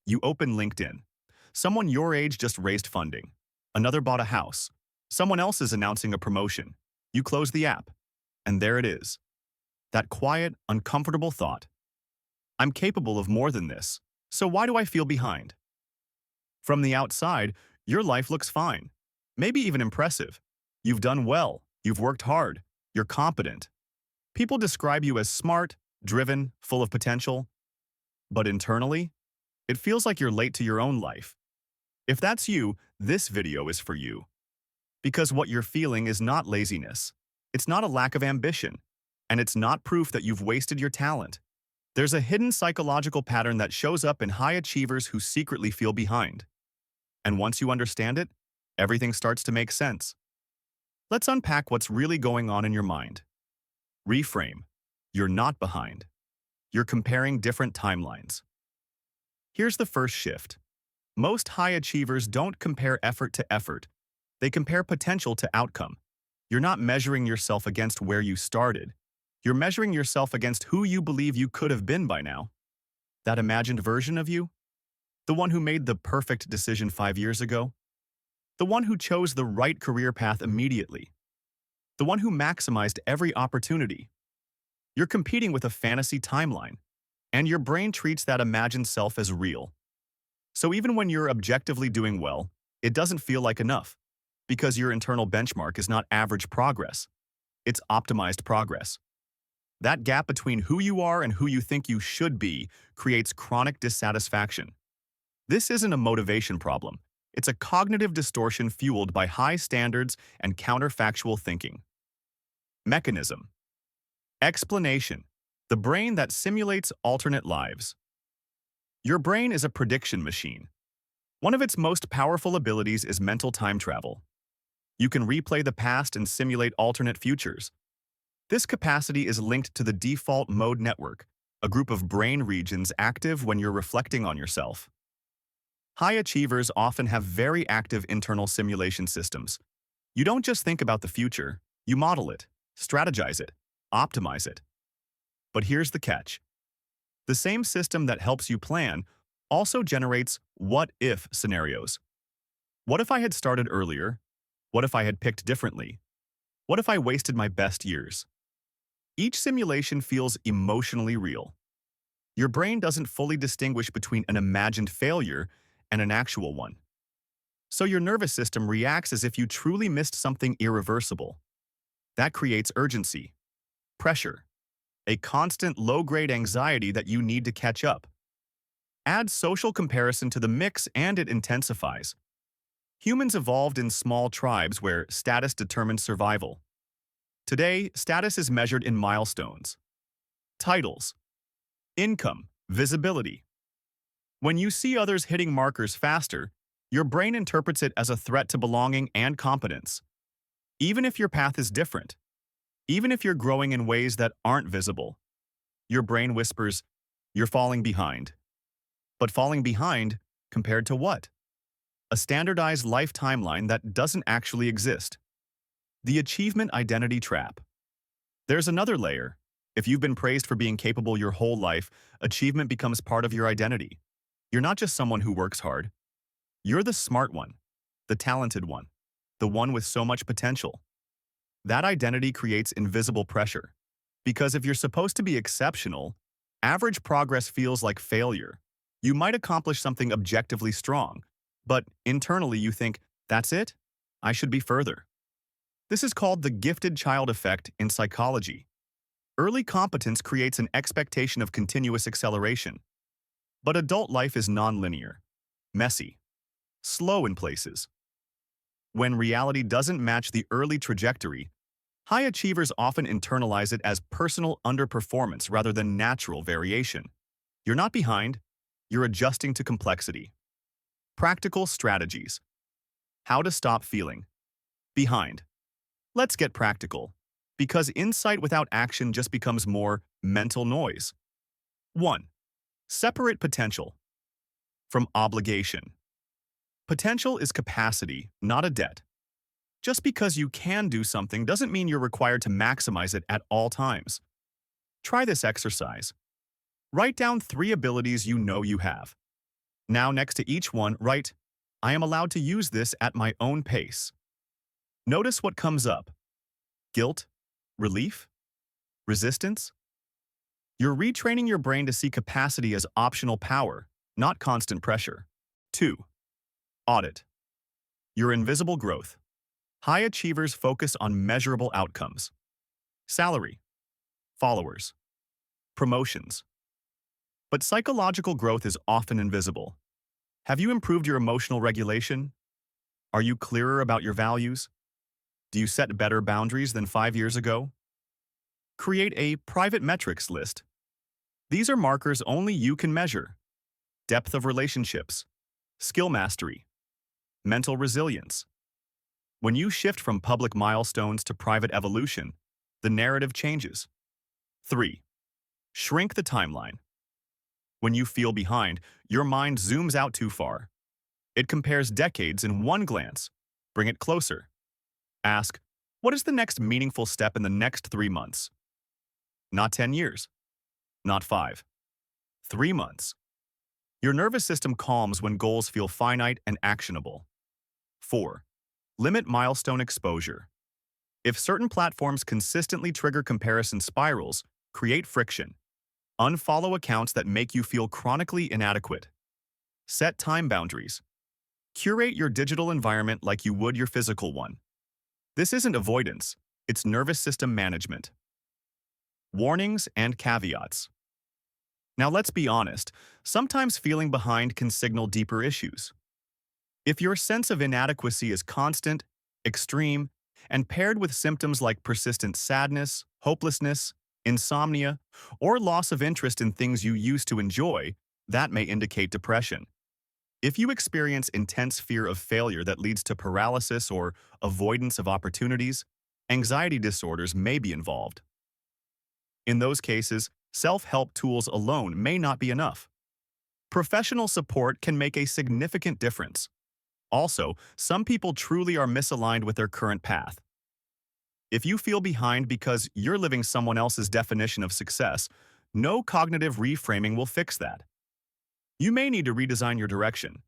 You open LinkedIn. Someone your age just raised funding. Another bought a house. Someone else is announcing a promotion. You close the app. And there it is. That quiet, uncomfortable thought. I'm capable of more than this. So why do I feel behind? From the outside, your life looks fine. Maybe even impressive. You've done well. You've worked hard. You're competent. People describe you as smart, driven, full of potential. But internally, it feels like you're late to your own life. If that's you, this video is for you. Because what you're feeling is not laziness. It's not a lack of ambition. And it's not proof that you've wasted your talent. There's a hidden psychological pattern that shows up in high achievers who secretly feel behind. And once you understand it, everything starts to make sense. Let's unpack what's really going on in your mind. Reframe. You're not behind. You're comparing different timelines. Here's the first shift. Most high achievers don't compare effort to effort. They compare potential to outcome. You're not measuring yourself against where you started. You're measuring yourself against who you believe you could have been by now. That imagined version of you? The one who made the perfect decision 5 years ago? The one who chose the right career path immediately? The one who maximized every opportunity? You're competing with a fantasy timeline, and your brain treats that imagined self as real. So even when you're objectively doing well, it doesn't feel like enough, because your internal benchmark is not average progress. It's optimized progress. That gap between who you are and who you think you should be creates chronic dissatisfaction. This isn't a motivation problem. It's a cognitive distortion fueled by high standards and counterfactual thinking. Mechanism. Explanation. The brain that simulates alternate lives. Your brain is a prediction machine. One of its most powerful abilities is mental time travel. You can replay the past and simulate alternate futures. This capacity is linked to the default mode network, a group of brain regions active when you're reflecting on yourself. High achievers often have very active internal simulation systems. You don't just think about the future, you model it, strategize it, optimize it. But here's the catch. The same system that helps you plan also generates what-if scenarios. What if I had started earlier? What if I had picked differently? What if I wasted my best years? Each simulation feels emotionally real. Your brain doesn't fully distinguish between an imagined failure and an actual one. So your nervous system reacts as if you truly missed something irreversible. That creates urgency, pressure, a constant low-grade anxiety that you need to catch up. Add social comparison to the mix and it intensifies. Humans evolved in small tribes where status determined survival. Today, status is measured in milestones, titles, income, visibility. When you see others hitting markers faster, your brain interprets it as a threat to belonging and competence. Even if your path is different, even if you're growing in ways that aren't visible, your brain whispers, you're falling behind. But falling behind compared to what? A standardized life timeline that doesn't actually exist. The achievement identity trap. There's another layer. If you've been praised for being capable your whole life, achievement becomes part of your identity. You're not just someone who works hard. You're the smart one, the talented one, the one with so much potential. That identity creates invisible pressure. Because if you're supposed to be exceptional, average progress feels like failure. You might accomplish something objectively strong, but internally you think, that's it? I should be further. This is called the gifted child effect in psychology. Early competence creates an expectation of continuous acceleration. But adult life is nonlinear, messy, slow in places. When reality doesn't match the early trajectory, high achievers often internalize it as personal underperformance rather than natural variation. You're not behind, you're adjusting to complexity. Practical strategies. How to stop feeling behind. Let's get practical, because insight without action just becomes more mental noise. 1. Separate potential from obligation. Potential is capacity, not a debt. Just because you can do something doesn't mean you're required to maximize it at all times. Try this exercise. Write down 3 abilities you know you have. Now, next to each one, write, I am allowed to use this at my own pace. Notice what comes up. Guilt? Relief? Resistance? You're retraining your brain to see capacity as optional power, not constant pressure. 2. Audit. Your invisible growth. High achievers focus on measurable outcomes. Salary, followers, promotions. But psychological growth is often invisible. Have you improved your emotional regulation? Are you clearer about your values? Do you set better boundaries than 5 years ago? Create a private metrics list. These are markers only you can measure. Depth of relationships, skill mastery, mental resilience. When you shift from public milestones to private evolution, the narrative changes. 3. Shrink the timeline. When you feel behind, your mind zooms out too far. It compares decades in one glance. Bring it closer. Ask, what is the next meaningful step in the next 3 months? Not 10 years. Not 5. 3 months. Your nervous system calms when goals feel finite and actionable. 4. Limit milestone exposure. If certain platforms consistently trigger comparison spirals, create friction. Unfollow accounts that make you feel chronically inadequate. Set time boundaries. Curate your digital environment like you would your physical one. This isn't avoidance, it's nervous system management. Warnings and caveats. Now let's be honest, sometimes feeling behind can signal deeper issues. If your sense of inadequacy is constant, extreme, and paired with symptoms like persistent sadness, hopelessness, insomnia, or loss of interest in things you used to enjoy, that may indicate depression. If you experience intense fear of failure that leads to paralysis or avoidance of opportunities, anxiety disorders may be involved. In those cases, self-help tools alone may not be enough. Professional support can make a significant difference. Also, some people truly are misaligned with their current path. If you feel behind because you're living someone else's definition of success, no cognitive reframing will fix that. You may need to redesign your direction,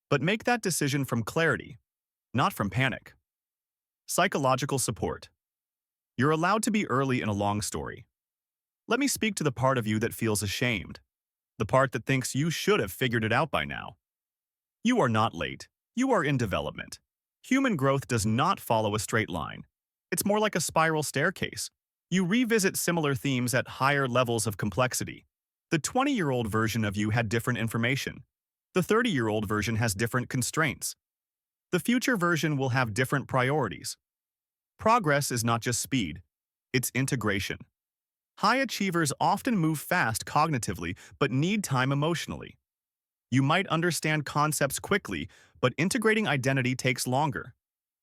but make that decision from clarity, not from panic. Psychological support. You're allowed to be early in a long story. Let me speak to the part of you that feels ashamed, the part that thinks you should have figured it out by now. You are not late. You are in development. Human growth does not follow a straight line. It's more like a spiral staircase. You revisit similar themes at higher levels of complexity. The 20-year-old version of you had different information. The 30-year-old version has different constraints. The future version will have different priorities. Progress is not just speed, it's integration. High achievers often move fast cognitively but need time emotionally. You might understand concepts quickly, but integrating identity takes longer.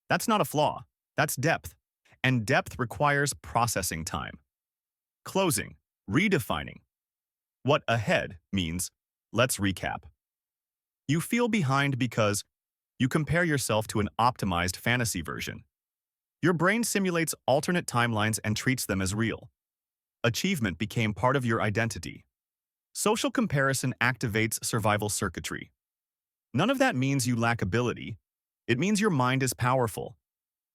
That's not a flaw, that's depth. And depth requires processing time. Closing, redefining. What ahead means, let's recap. You feel behind because you compare yourself to an optimized fantasy version. Your brain simulates alternate timelines and treats them as real. Achievement became part of your identity. Social comparison activates survival circuitry. None of that means you lack ability. It means your mind is powerful.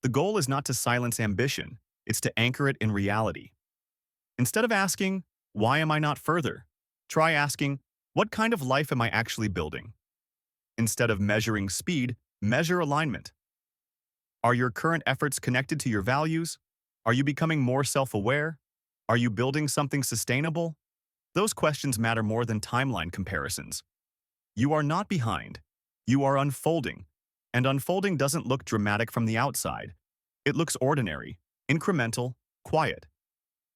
The goal is not to silence ambition, it's to anchor it in reality. Instead of asking, why am I not further? Try asking, what kind of life am I actually building? Instead of measuring speed, measure alignment. Are your current efforts connected to your values? Are you becoming more self-aware? Are you building something sustainable? Those questions matter more than timeline comparisons. You are not behind. You are unfolding. And unfolding doesn't look dramatic from the outside. It looks ordinary, incremental, quiet.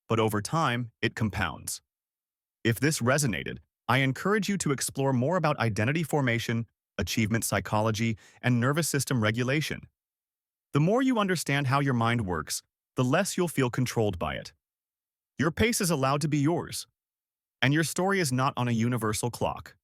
But over time, it compounds. If this resonated, I encourage you to explore more about identity formation, achievement psychology, and nervous system regulation. The more you understand how your mind works, the less you'll feel controlled by it. Your pace is allowed to be yours, and your story is not on a universal clock.